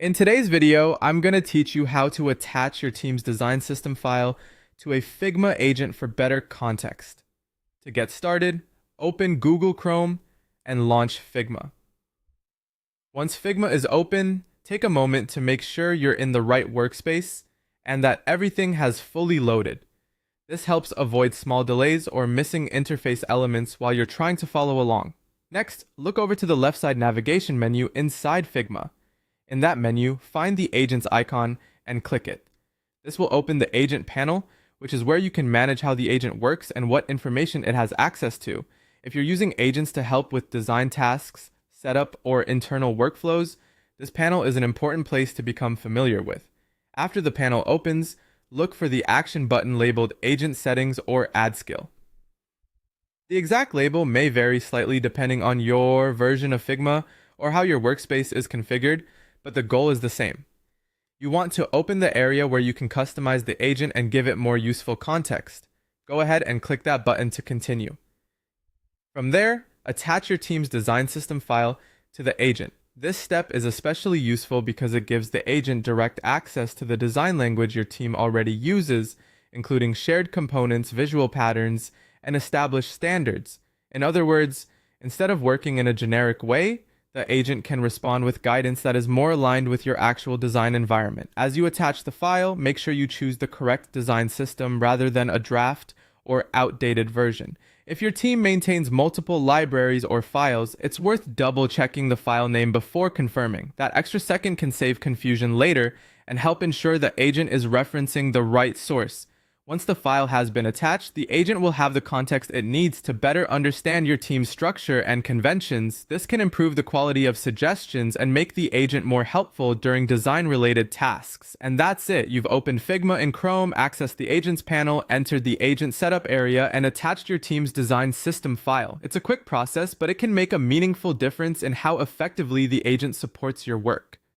In today's video, I'm going to teach you how to attach your team's design system file to a Figma agent for better context. To get started, open Google Chrome and launch Figma. Once Figma is open, take a moment to make sure you're in the right workspace and that everything has fully loaded. This helps avoid small delays or missing interface elements while you're trying to follow along. Next, look over to the left side navigation menu inside Figma. In that menu, find the agent's icon and click it. This will open the agent panel, which is where you can manage how the agent works and what information it has access to. If you're using agents to help with design tasks, setup, or internal workflows, this panel is an important place to become familiar with. After the panel opens, look for the action button labeled Agent Settings or Add Skill. The exact label may vary slightly depending on your version of Figma or how your workspace is configured, but the goal is the same. You want to open the area where you can customize the agent and give it more useful context. Go ahead and click that button to continue. From there, attach your team's design system file to the agent. This step is especially useful because it gives the agent direct access to the design language your team already uses, including shared components, visual patterns, and established standards. In other words, instead of working in a generic way, the agent can respond with guidance that is more aligned with your actual design environment. As you attach the file, make sure you choose the correct design system rather than a draft or outdated version. If your team maintains multiple libraries or files, it's worth double-checking the file name before confirming. That extra second can save confusion later and help ensure the agent is referencing the right source. Once the file has been attached, the agent will have the context it needs to better understand your team's structure and conventions. This can improve the quality of suggestions and make the agent more helpful during design-related tasks. And that's it. You've opened Figma in Chrome, accessed the Agents panel, entered the Agent Setup area, and attached your team's design system file. It's a quick process, but it can make a meaningful difference in how effectively the agent supports your work.